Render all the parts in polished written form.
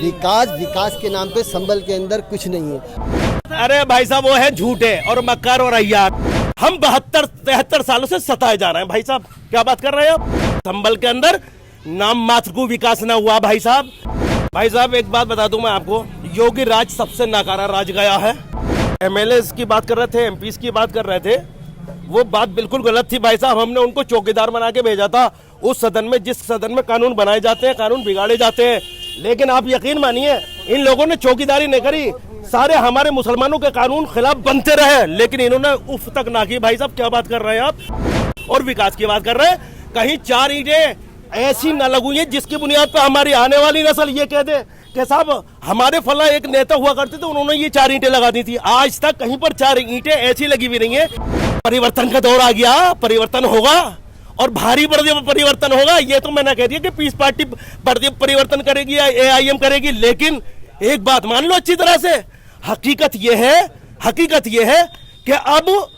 विकास विकास के नाम पे संभल के अंदर कुछ नहीं है। अरे भाई साहब, वो है झूठे और मक्कार और अय्यार। हम 72-73 सालों से सताए जा रहे हैं भाई साहब। क्या बात कर रहे हैं आप? संभल के अंदर नाम मात्र को विकास ना हुआ भाई साहब। भाई साहब एक बात बता दूं मैं आपको, योगी राज सबसे नाकारा राज गया है। एमएलए की बात कर रहे थे, एमपी की बात कर रहे थे, वो बात बिल्कुल गलत थी भाई साहब। हमने उनको चौकीदार बना के भेजा था उस सदन में जिस सदन में कानून बनाए जाते हैं, कानून बिगाड़े जाते हैं। लेकिन आप यकीन मानिए, इन लोगों ने चौकीदारी नहीं करी, सारे हमारे मुसलमानों के कानून खिलाफ बनते रहे, लेकिन इन्होंने उफ तक ना की। भाई साहब क्या बात कर रहे हैं आप? और विकास की बात कर रहे हैं, कहीं 4 ईंटें ऐसी न लगुई है जिसकी बुनियाद पर हमारी आने वाली नस्ल ये कह दे कि साहब हमारे फला एक नेता हुआ करते थे, उन्होंने ये 4 ईंटें लगा दी थी। आज तक कहीं पर 4 ईंटें ऐसी लगी हुई नहीं है। परिवर्तन का दौर आ गया, परिवर्तन होगा और भारी परिवर्तन होगा। ये तो मैंने कह दिया कि पीस पार्टी परिवर्तन करेगी या एआईएम करेगी, लेकिन एक बात मान लो अच्छी तरह से, हकीकत ये है कि अब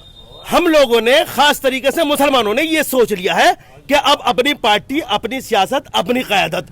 हम लोगों ने, खास तरीके से मुसलमानों ने ये सोच लिया है कि अब अपनी पार्टी, अपनी सियासत, अपनी क़यादत।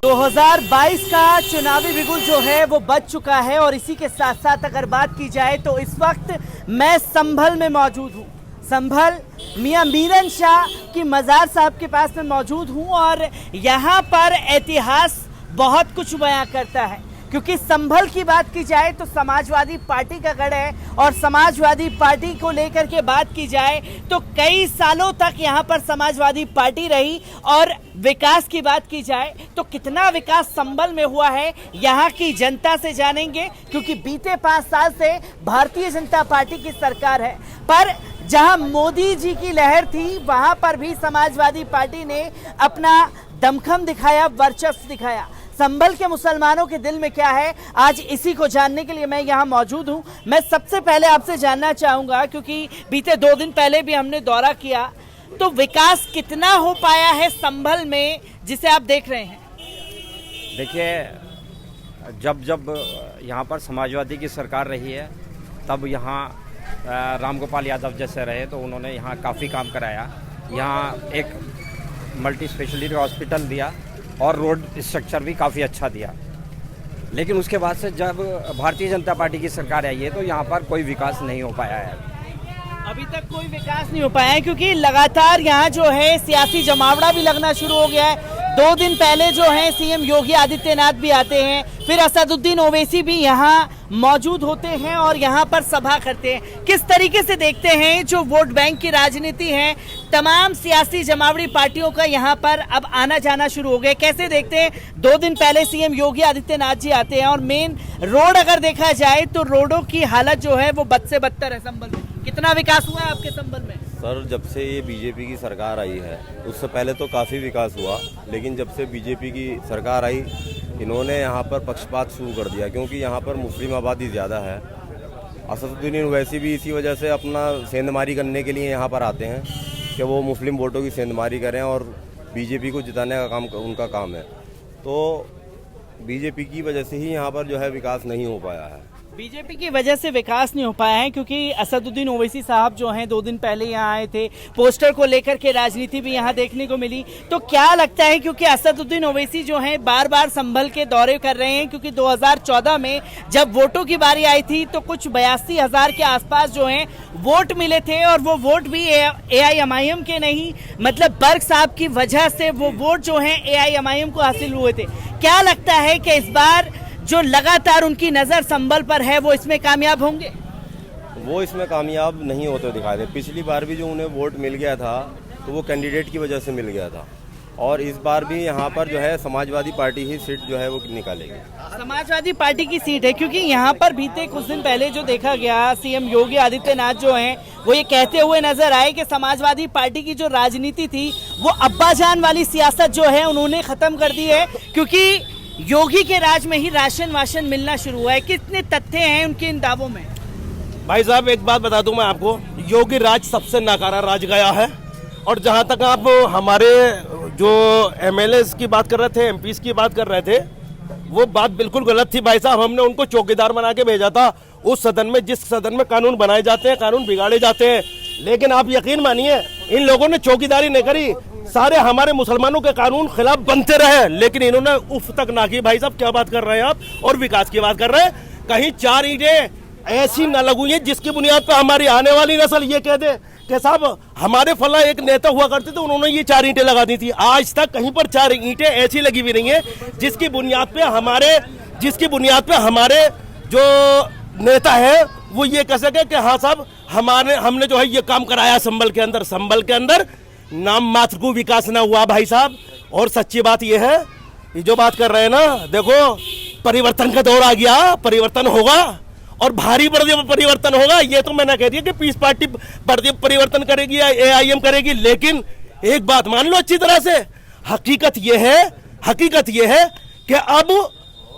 दो 2022 का चुनावी बिगुल जो है वो बज चुका है और इसी के साथ साथ अगर बात की जाए तो इस वक्त मैं संभल में मौजूद हूँ। संभल मियां मीरन शाह की मज़ार साहब के पास में मौजूद हूँ और यहाँ पर इतिहास बहुत कुछ बयां करता है, क्योंकि संभल की बात की जाए तो समाजवादी पार्टी का गढ़ है और समाजवादी पार्टी को लेकर के बात की जाए तो कई सालों तक यहाँ पर समाजवादी पार्टी रही। और विकास की बात की जाए तो कितना विकास संभल में हुआ है यहाँ की जनता से जानेंगे, क्योंकि बीते 5 साल से भारतीय जनता पार्टी की सरकार है। पर जहां मोदी जी की लहर थी वहां पर भी समाजवादी पार्टी ने अपना दमखम दिखाया, वर्चस्व दिखाया। संभल के मुसलमानों के दिल में क्या है, आज इसी को जानने के लिए मैं यहाँ मौजूद हूँ। मैं सबसे पहले आपसे जानना चाहूँगा, क्योंकि बीते 2 दिन पहले भी हमने दौरा किया, तो विकास कितना हो पाया है संभल में जिसे आप देख रहे हैं? देखिए, जब यहाँ पर समाजवादी की सरकार रही है तब यहाँ रामगोपाल यादव जैसे रहे तो उन्होंने यहाँ काफ़ी काम कराया। यहाँ एक मल्टी स्पेशलिटी हॉस्पिटल दिया और रोड स्ट्रक्चर भी काफ़ी अच्छा दिया। लेकिन उसके बाद से जब भारतीय जनता पार्टी की सरकार आई है तो यहाँ पर कोई विकास नहीं हो पाया है। अभी तक कोई विकास नहीं हो पाया है, क्योंकि लगातार यहाँ जो है सियासी जमावड़ा भी लगना शुरू हो गया है। 2 दिन पहले जो है सीएम योगी आदित्यनाथ भी आते हैं, फिर असदुद्दीन ओवैसी भी यहाँ मौजूद होते हैं और यहाँ पर सभा करते हैं। किस तरीके से देखते हैं जो वोट बैंक की राजनीति है, तमाम सियासी जमावड़ी पार्टियों का यहाँ पर अब आना जाना शुरू हो गया, कैसे देखते हैं? 2 दिन पहले सीएम योगी आदित्यनाथ जी आते हैं और मेन रोड अगर देखा जाए तो रोडों की हालत जो है वो बद से बदतर है। संभल में कितना विकास हुआ है आपके संभल में? सर, जब से ये बीजेपी की सरकार आई है उससे पहले तो काफ़ी विकास हुआ, लेकिन जब से बीजेपी की सरकार आई इन्होंने यहाँ पर पक्षपात शुरू कर दिया, क्योंकि यहाँ पर मुस्लिम आबादी ज़्यादा है। असदुद्दीन ओवैसी भी इसी वजह से अपना सेंधमारी करने के लिए यहाँ पर आते हैं कि वो मुस्लिम वोटों की सेंधमारी करें और बीजेपी को जिताने का काम उनका काम है। तो बीजेपी की वजह से ही यहाँ पर जो है विकास नहीं हो पाया है। बीजेपी की वजह से विकास नहीं हो पाया है, क्योंकि असदुद्दीन ओवैसी साहब जो हैं 2 दिन पहले यहाँ आए थे, पोस्टर को लेकर के राजनीति भी यहाँ देखने को मिली। तो क्या लगता है, क्योंकि असदुद्दीन ओवैसी जो हैं बार बार संभल के दौरे कर रहे हैं, क्योंकि 2014 में जब वोटों की बारी आई थी तो कुछ 82,000 के आसपास जो हैं वोट मिले थे और वो वोट भी एआईएमआईएम के नहीं, मतलब बर्ग साहब की वजह से वो वोट जो है एआईएमआईएम को हासिल हुए थे। क्या लगता है कि इस बार जो लगातार उनकी नज़र संभल पर है वो इसमें कामयाब होंगे? वो इसमें कामयाब नहीं होते दिखाई दे। पिछली बार भी जो उन्हें वोट मिल गया था तो वो कैंडिडेट की वजह से मिल गया था, और इस बार भी यहाँ पर जो है समाजवादी पार्टी ही सीट जो है वो निकालेगी। समाजवादी पार्टी की सीट है, क्योंकि यहाँ पर बीते कुछ दिन पहले जो देखा गया, सीएम योगी आदित्यनाथ जो हैं वो ये कहते हुए नजर आए कि समाजवादी पार्टी की जो राजनीति थी वो अब्बाजान वाली सियासत जो है उन्होंने खत्म कर दी है, क्योंकि योगी के राज में ही राशन वाशन मिलना शुरू हुआ है। कितने तथ्य हैं उनके इन दावों में? भाई साहब एक बात बता दूं मैं आपको, योगी राज सबसे नाकारा राज गया है। और जहां तक आप हमारे जो एमएलए की बात कर रहे थे, एमपी की बात कर रहे थे, वो बात बिल्कुल गलत थी भाई साहब। हमने उनको चौकीदार बना के भेजा था उस सदन में जिस सदन में कानून बनाए जाते हैं, कानून बिगाड़े जाते हैं। लेकिन आप यकीन मानिए इन लोगों ने चौकीदारी नहीं करी, सारे हमारे मुसलमानों के कानून खिलाफ बनते रहे, लेकिन इन्होंने उफ तक ना की। भाई साहब क्या बात कर रहे हैं आप, और विकास की बात कर रहे हैं। कहीं 4 ईंटें ऐसी न लगुई है जिसकी बुनियाद पर हमारी आने वाली नस्ल ये कह दे कि साहब हमारे फला एक नेता हुआ करते थे, उन्होंने ये 4 ईंटें लगा दी थी। आज तक कहीं पर 4 ईंटें ऐसी लगी हुई नहीं है जिसकी बुनियाद पे हमारे जो नेता है वो ये कह सके कि हाँ साहब हमने जो है ये काम कराया संभल के अंदर नाम मात्र को विकास ना हुआ भाई साहब। और सच्ची बात ये है, ये जो बात कर रहे हैं ना, देखो परिवर्तन का दौर आ गया, परिवर्तन होगा और भारी परिवर्तन होगा। ये तो मैंने कह दिया कि पीस पार्टी परिवर्तन करेगी या AIM करेगी, लेकिन एक बात मान लो अच्छी तरह से, हकीकत ये है कि अब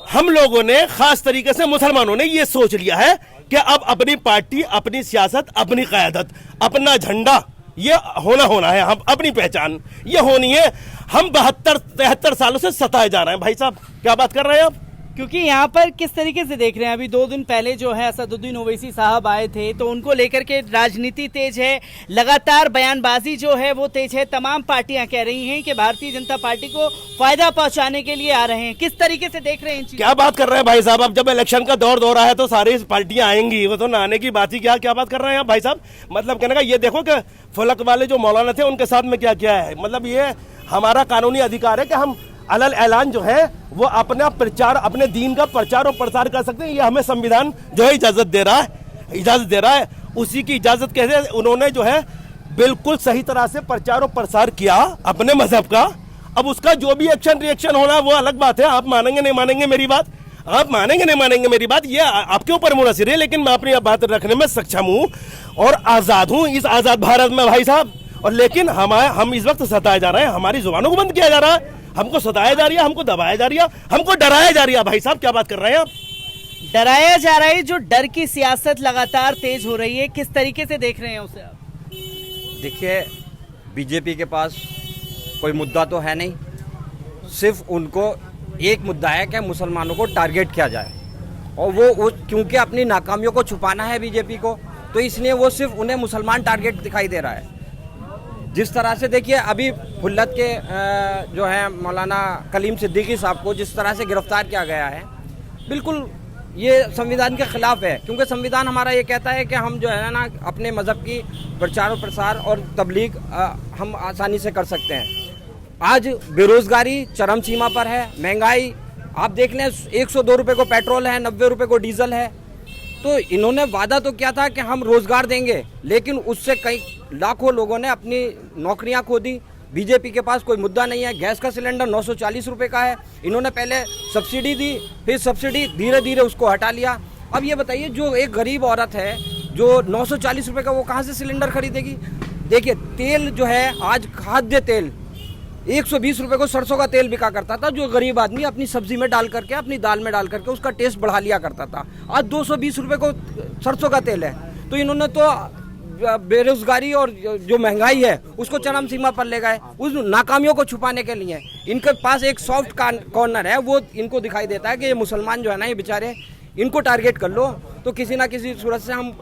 हम लोगों ने, खास तरीके से मुसलमानों ने ये सोच लिया है कि अब अपनी पार्टी, अपनी सियासत, अपनी क़यादत, अपना झंडा ये होना है, हम अपनी पहचान ये होनी है। हम 72-73 सालों से सताए जा रहे हैं भाई साहब। क्या बात कर रहे हैं आप? क्योंकि यहाँ पर किस तरीके से देख रहे हैं, अभी 2 दिन पहले जो है असदुद्दीन ओवैसी साहब आए थे, तो उनको लेकर के राजनीति तेज है, लगातार बयानबाजी जो है वो तेज है। तमाम पार्टियां कह रही हैं कि भारतीय जनता पार्टी को फायदा पहुंचाने के लिए आ रहे हैं। किस तरीके से देख रहे हैं? क्या बात कर रहे हैं भाई साहब? अब जब इलेक्शन का दौर है तो सारी पार्टियां आएंगी, वो तो ना आने की बात ही क्या बात कर रहे हैं आप भाई साहब? मतलब कहने का ये देखो कि फलक वाले जो मौलाना थे उनके साथ में क्या है, मतलब ये हमारा कानूनी अधिकार है कि हम अलल ऐलान जो है वो अपना प्रचार, अपने दीन का प्रचार और प्रसार कर सकते हैं। ये हमें संविधान जो है इजाजत दे रहा है। उसी की इजाजत के उन्होंने जो है बिल्कुल सही तरह से प्रचार और प्रसार किया अपने मजहब का। अब उसका जो भी एक्शन रिएक्शन होना वो अलग बात है। आप मानेंगे नहीं मानेंगे मेरी बात, ये आपके ऊपर मुनहसर है, लेकिन मैं अपनी बात रखने में सक्षम हूँ और आजाद हूँ इस आजाद भारत में भाई साहब। और लेकिन हम इस वक्त सताए जा रहे हैं, हमारी जुबानों को बंद किया जा रहा है, हमको सताया जा रही है, हमको दबाया जा रही है, हमको डराया जा रही है। भाई साहब क्या बात कर रहे हैं आप? डराया जा रहा है, जो डर की सियासत लगातार तेज हो रही है, किस तरीके से देख रहे हैं उसे आप? देखिए, बीजेपी के पास कोई मुद्दा तो है नहीं, सिर्फ उनको एक मुद्दा है कि मुसलमानों को टारगेट किया जाए, और वो क्योंकि अपनी नाकामियों को छुपाना है बीजेपी को, तो इसलिए वो सिर्फ उन्हें मुसलमान टारगेट दिखाई दे रहा है। जिस तरह से देखिए अभी हुल्लत के जो है मौलाना कलीम सिद्दीकी साहब को जिस तरह से गिरफ्तार किया गया है, बिल्कुल ये संविधान के खिलाफ है, क्योंकि संविधान हमारा ये कहता है कि हम जो है ना अपने मज़हब की प्रचार और प्रसार और तबलीग हम आसानी से कर सकते हैं। आज बेरोज़गारी चरम सीमा पर है, महंगाई आप देख लें, 102 रुपये को पेट्रोल है, 90 रुपये को डीजल है। तो इन्होंने वादा तो किया था कि हम रोज़गार देंगे, लेकिन उससे कई लाखों लोगों ने अपनी नौकरियां खो दी। बीजेपी के पास कोई मुद्दा नहीं है। गैस का सिलेंडर 940 रुपये का है, इन्होंने पहले सब्सिडी दी, फिर सब्सिडी धीरे धीरे उसको हटा लिया। अब ये बताइए, जो एक गरीब औरत है जो 940 रुपये का, वो कहाँ से सिलेंडर खरीदेगी? देखिए, तेल जो है आज खाद्य तेल 120 रुपये को सरसों का तेल बिका करता था, जो गरीब आदमी अपनी सब्जी में डाल करके, अपनी दाल में डाल करके उसका टेस्ट बढ़ा लिया करता था। आज 220 रुपये को सरसों का तेल है। तो इन्होंने तो बेरोजगारी और जो महंगाई है उसको चरम सीमा पर ले गए। उस नाकामियों को छुपाने के लिए इनके पास एक सॉफ्ट कॉर्नर है, वो इनको दिखाई देता है कि ये मुसलमान जो है ना, ये बेचारे, इनको टारगेट कर लो तो किसी ना किसी सूरत से हम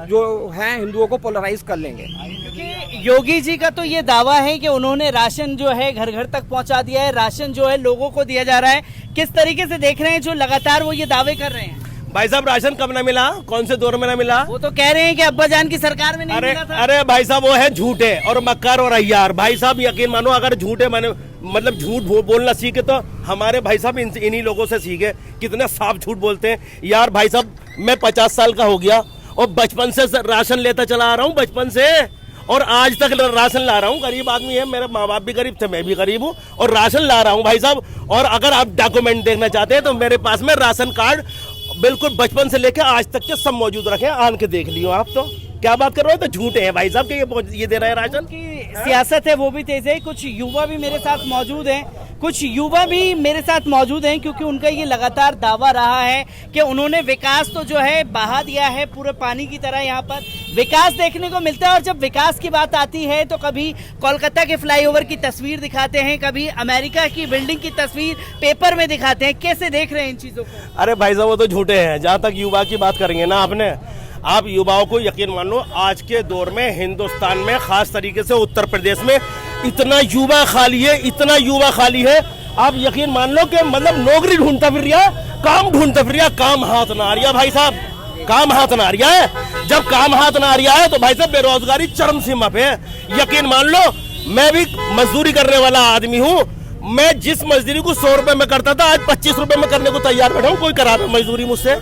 जो हैं हिंदुओं को पोलराइज कर लेंगे। क्योंकि योगी जी का तो ये दावा है कि उन्होंने राशन जो है घर घर तक पहुंचा दिया है, राशन जो है लोगों को दिया जा रहा है। किस तरीके से देख रहे हैं जो लगातार वो ये दावे कर रहे हैं? भाई साहब, राशन कब ना मिला, कौन से दौर में ना मिला? वो तो कह रहे हैं कि अब्बाजान की सरकार में नहीं मिला था। अरे भाई साहब, वो है झूठे और मक्कार और अय्यार। भाई साहब यकीन मानो, अगर झूठे मतलब झूठ बोलना सीखे तो हमारे भाई साहब इन्हीं लोगों से सीखे। कितने साफ झूठ बोलते हैं यार। भाई साहब, मैं 50 साल का हो गया और बचपन से राशन लेता चला आ रहा हूँ, बचपन से, और आज तक राशन ला रहा हूँ। गरीब आदमी है, मेरे माँ बाप भी गरीब थे, मैं भी गरीब हूँ, और राशन ला रहा हूँ भाई साहब। और अगर आप डॉक्यूमेंट देखना चाहते हैं तो मेरे पास में राशन कार्ड बिल्कुल बचपन से लेकर आज तक के सब मौजूद रखे, आन के देख लियो आप। तो क्या बात कर रहे हो? तो झूठे हैं भाई साहब कि ये दे रहे हैं राशन। की सियासत है वो भी तेज है। कुछ युवा भी मेरे साथ मौजूद हैं, क्योंकि उनका ये लगातार दावा रहा है कि उन्होंने विकास तो जो है बहा दिया है पूरे पानी की तरह। यहाँ पर विकास देखने को मिलता है, और जब विकास की बात आती है तो कभी कोलकाता के फ्लाईओवर की तस्वीर दिखाते हैं, कभी अमेरिका की बिल्डिंग की तस्वीर पेपर में दिखाते हैं। कैसे देख रहे हैं इन चीजों को? अरे भाई साहब, वो तो झूठे हैं। जहाँ तक युवा की बात करेंगे ना आपने, आप युवाओं को यकीन मान लो, आज के दौर में हिंदुस्तान में खास तरीके से उत्तर प्रदेश में इतना युवा खाली है, इतना युवा खाली है, आप यकीन मान लो कि मतलब नौकरी ढूंढता फिर रहा, काम ढूंढता फिर रहा, काम हाथ ना आ रहा भाई साहब, काम हाथ ना आ रहा है। जब काम हाथ ना आ रहा है तो भाई साहब बेरोजगारी चरम सीमा पे है। यकीन मान लो, मैं भी मजदूरी करने वाला आदमी हूँ, मैं जिस मजदूरी को 100 रुपए में करता था, आज 25 रुपए में करने को तैयार बैठा हूँ। कोई करा रहा मजदूरी मुझसे,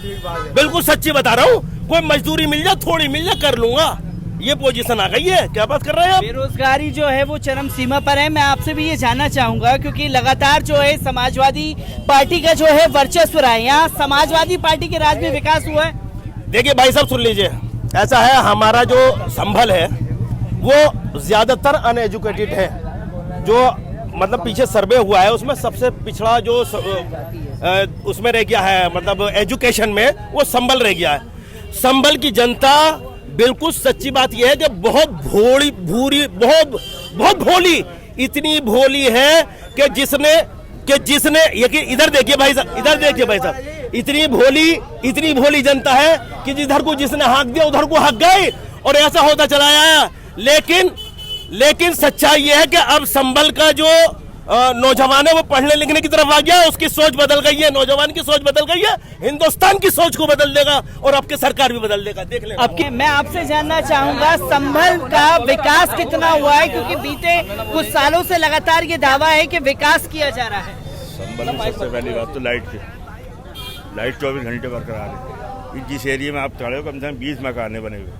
बिल्कुल सच्ची बता रहा हूँ, कोई मजदूरी मिल जाए, थोड़ी मिल जाए, कर लूंगा। ये पोजीशन आ गई है। क्या बात कर रहे हैं आप? बेरोजगारी जो है वो चरम सीमा पर है। मैं आपसे भी ये जानना चाहूंगा, क्योंकि लगातार जो है समाजवादी पार्टी का जो है वर्चस्व रहा है, यहाँ समाजवादी पार्टी के राज में विकास हुआ है। देखिए भाई साहब सुन लीजिए, ऐसा है, हमारा जो संभल है वो ज्यादातर अनएजुकेटेड है। जो मतलब पीछे सर्वे हुआ है उसमें सबसे पिछड़ा जो उसमें रह गया है, मतलब एजुकेशन में, वो संभल रह गया है। संभल की जनता बिल्कुल सच्ची बात यह है कि बहुत भोली भूरी, बहुत भोली, इतनी भोली है कि जिसने यकीन, इधर देखिए भाई साहब, इधर देखिए भाई साहब, इतनी भोली जनता है कि जिधर को जिसने हाँक दिया उधर को हाँक गए, और ऐसा होता चला आया। लेकिन सच्चाई यह है कि अब संभल का जो नौजवान है वो पढ़ने लिखने की तरफ आ गया, उसकी सोच बदल गई है, नौजवान की सोच बदल गई है, हिंदुस्तान की सोच को बदल देगा और आपकी सरकार भी बदल देगा, देख लेना। आपके मैं आपसे जानना चाहूंगा संभल का विकास कितना हुआ है, क्योंकि बीते कुछ सालों से लगातार ये दावा है कि विकास किया जा रहा है। संभल में सबसे पहली बात तो लाइट 24 घंटे बरकरार है। जिस एरिया में आप खड़े हो कम से कम 20 मकान बने हुए,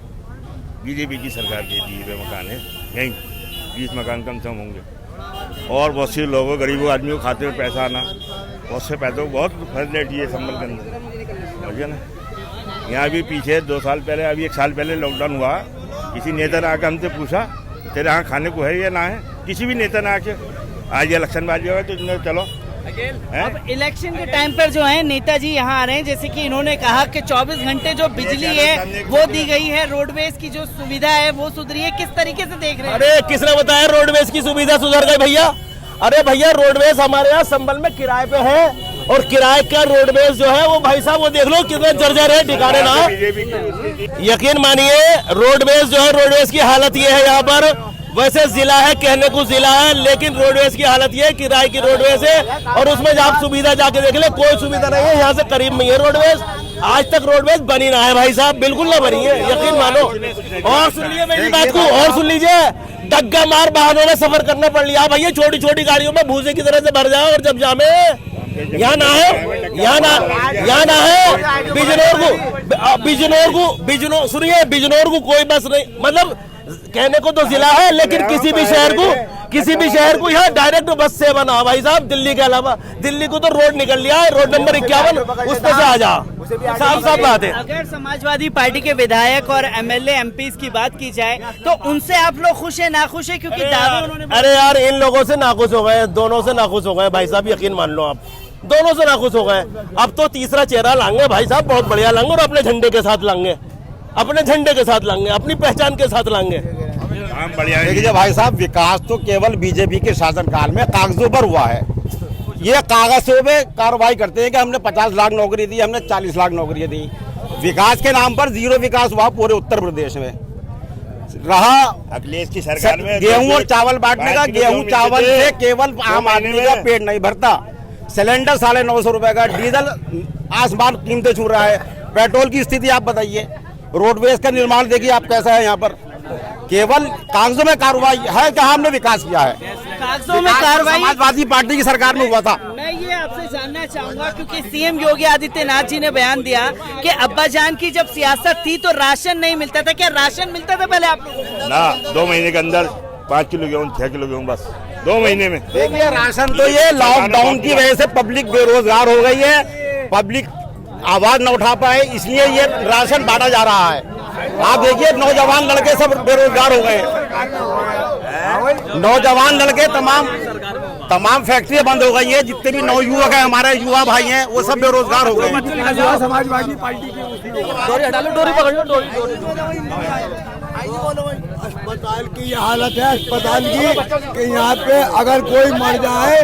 बीजेपी की सरकार के दिए हुए मकान है, यहीं 20 मकान कम से कम होंगे। और बहुत से लोगों, गरीबों आदमियों को खाते में पैसा आना, बहुत से पैसों को बहुत फैसिलिटी है संभल के अंदर, समझिए ना। यहाँ भी पीछे 2 साल पहले, अभी 1 साल पहले लॉकडाउन हुआ, किसी नेता ने आकर हमसे पूछा तेरे यहाँ खाने को है या ना है, किसी भी नेता ने आके, आज इलेक्शन में आ जाएगा तो चलो। अब इलेक्शन के टाइम पर जो है नेताजी यहाँ आ रहे हैं, जैसे कि इन्होंने कहा कि 24 घंटे जो बिजली है वो दी गई है, रोडवेज की जो सुविधा है वो सुधरी है, किस तरीके से देख रहे हैं? अरे किसने बताया रोडवेज की सुविधा सुधर गई भैया? अरे भैया रोडवेज हमारे यहाँ संभल में किराए पे है, और किराए का रोडवेज जो है वो भाई साहब वो देख लो कितना जर्जर है, ठिकाने ना। यकीन मानिए रोडवेज जो है, रोडवेज की हालत ये है यहाँ पर, वैसे जिला है, कहने को जिला है, लेकिन रोडवेज की हालत ये है, किराए की रोडवेज है, और उसमें आप सुविधा जाके देख ले, कोई सुविधा नहीं है। यहाँ से करीब में है रोडवेज, आज तक रोडवेज बनी ना है भाई साहब, बिल्कुल ना बनी है, यकीन मानो। और सुन लीजिए मेरी बात को, और सुन लीजिए, डग्गा मार वाहनों में सफर करना पड़ लिया भैया, छोटी छोटी गाड़ियों में भूसे की तरह से भर जाओ, और जब जामे यहाँ ना है बिजनौर को कोई बस नहीं, मतलब कहने को तो जिला है, लेकिन किसी भी शहर को यहाँ डायरेक्ट बस से बना भाई साहब। दिल्ली के अलावा, दिल्ली को तो रोड निकल लिया है, रोड नंबर 51, उस पे से आ जा, साफ बात है। अगर समाजवादी पार्टी के विधायक और एमएलए एमपी की बात की जाए तो उनसे आप लोग खुश है नाखुश है? क्योंकि दावे उन्होंने, अरे यार इन लोगों से नाखुश हो गए, दोनों से नाखुश हो गए भाई साहब, यकीन मान लो आप, दोनों से नाखुश हो गए। अब तो तीसरा चेहरा लाएंगे भाई साहब, बहुत बढ़िया लाएंगे, और अपने झंडे के साथ लाएंगे, अपनी पहचान के साथ लाएंगे। देखिए भाई साहब, विकास तो केवल बीजेपी के शासनकाल में कागजों पर हुआ है। ये कागजों पे कार्रवाई करते हैं कि हमने 50 लाख नौकरी दी, हमने 40 लाख नौकरी दी। विकास के नाम पर जीरो विकास हुआ पूरे उत्तर प्रदेश में। रहा अखिलेश की सरकार में गेहूं और चावल बांटने का, गेहूं चावल से केवल आम आदमी का पेट नहीं भरता। सिलेंडर 950 रुपए का, डीजल आसमान कीमतें छू रहा है, पेट्रोल की स्थिति आप बताइए, रोडवेज का निर्माण देखिए आप कैसा है यहाँ पर। केवल कागजों में कार्रवाई है, कहाँ हमने विकास किया है? कागजों में कार्रवाई समाजवादी पार्टी की सरकार में हुआ था। मैं ये आपसे जानना चाहूंगा, क्योंकि सीएम योगी आदित्यनाथ जी ने बयान दिया कि अब्बाजान की जब सियासत थी तो राशन नहीं मिलता था। क्या राशन मिलता था पहले आप लोगों को? ना, 2 महीने के अंदर 5 किलो गेहूँ, 6 किलो गेहूँ, बस 2 महीने में। देखिए राशन तो ये लॉकडाउन की वजह से पब्लिक बेरोजगार हो गई है, पब्लिक आवाज न उठा पाए, इसलिए ये राशन बांटा जा रहा है। आप देखिए नौजवान लड़के सब बेरोजगार हो गए, नौजवान लड़के तमाम फैक्ट्रियां बंद हो गई है, जितने भी नवयुवक हैं हमारे युवा भाई हैं वो सब बेरोजगार हो गए। समाजवादी पार्टी अस्पताल की ये हालत है, अस्पताल की कि यहाँ पे अगर कोई मर जाए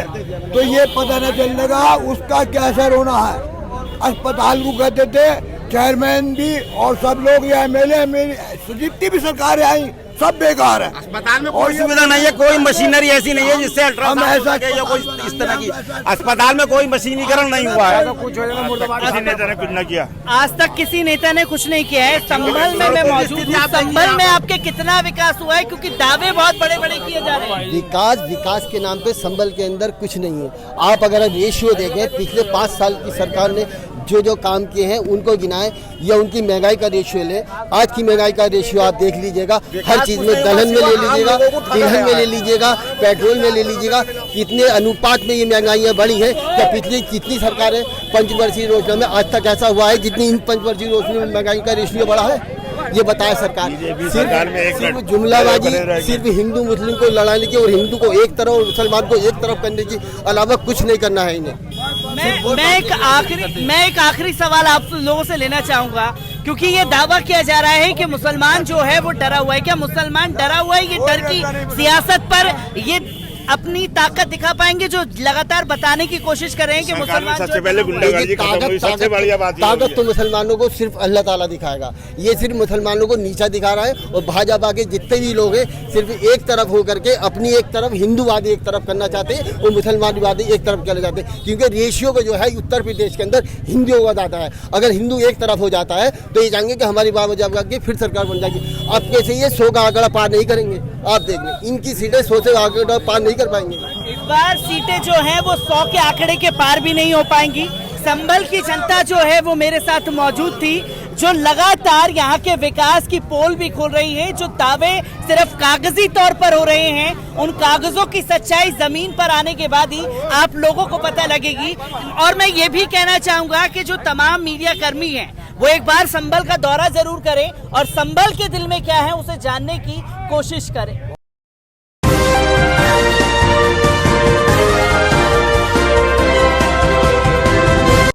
तो ये पता न चलेगा उसका क्या असर होना है। अस्पताल को कहते थे चेयरमैन भी और सब लोग ये एमएलए जितनी भी सरकारें आई सब बेकार है। अस्पताल में कोई सुविधा नहीं है, कोई मशीनरी ऐसी नहीं है जिससे अल्ट्रासाउंड हो सके या कोई इस तरह की। अस्पताल में कोई मशीनीकरण नहीं हुआ है। किसी नेता ने कुछ न किया। आज तक किसी नेता ने कुछ नहीं किया है। संभल में मैं मौजूद हूँ। संभल में आपके कितना विकास हुआ है, क्योंकि दावे बहुत बड़े बड़े किए जा रहे हैं। विकास के नाम पे संभल के अंदर कुछ नहीं है। आप अगर रेशियो देखें, पिछले 5 साल की सरकार ने जो काम किए हैं उनको गिनाएं या उनकी महंगाई का रेशियो ले। आज की महंगाई का रेशियो आप देख लीजिएगा, हर चीज में दलहन में ले लीजिएगा, तिलहन में ले लीजिएगा, पेट्रोल में ले लीजिएगा, कितने अनुपात में ये महंगाइयाँ बढ़ी हैं। क्या पिछली कितनी सरकारें पंचवर्षीय योजना में आज तक ऐसा हुआ है जितनी इन पंचवर्षीय योजना में महंगाई का रेशियो बढ़ा है? ये बताया सरकार। सिर्फ जुमलाबाजी, सिर्फ हिंदू मुस्लिम को लड़ाने की और हिंदू को एक तरफ और मुसलमान को एक तरफ करने की अलावा कुछ नहीं करना है इन्हें। मैं एक आखिरी सवाल आप लोगों से लेना चाहूंगा, क्योंकि ये दावा किया जा रहा है कि मुसलमान जो है वो डरा हुआ है। क्या मुसलमान डरा हुआ है? ये डर की सियासत पर ये अपनी ताकत दिखा पाएंगे, जो लगातार बताने की कोशिश कर रहे हैं कि मुसलमान सबसे पहले गुंडागर्दी खत्म हुई। सबसे बढ़िया बात ताकत तो मुसलमानों को सिर्फ अल्लाह ताला दिखाएगा। ये सिर्फ मुसलमानों को नीचा दिखा रहा है और भाजपा के जितने भी लोग हैं सिर्फ एक तरफ होकर के अपनी एक तरफ हिंदूवादी एक तरफ करना चाहते हैं और मुसलमानवादी एक तरफ करना चाहते हैं, क्योंकि रेशियो को जो है उत्तर प्रदेश के अंदर हिंदुओं का ज़्यादा है। अगर हिंदू एक तरफ हो जाता है तो ये चाहेंगे कि हमारी भाजपा की फिर सरकार बन जाएगी। अब कैसे ये 100 का आंकड़ा पार नहीं करेंगे? आप देख लें, इनकी सीटें 100 से आंकड़ा पार नहीं कर पाएंगे। इस बार सीटें जो हैं वो 100 के आंकड़े के पार भी नहीं हो पाएंगी। संभल की जनता जो है वो मेरे साथ मौजूद थी, जो लगातार यहाँ के विकास की पोल भी खोल रही है। जो दावे सिर्फ कागजी तौर पर हो रहे हैं, उन कागजों की सच्चाई जमीन पर आने के बाद ही आप लोगों को पता लगेगी। और मैं ये भी कहना चाहूंगा कि जो तमाम मीडिया कर्मी हैं वो एक बार संभल का दौरा जरूर करें और संभल के दिल में क्या है उसे जानने की कोशिश करें।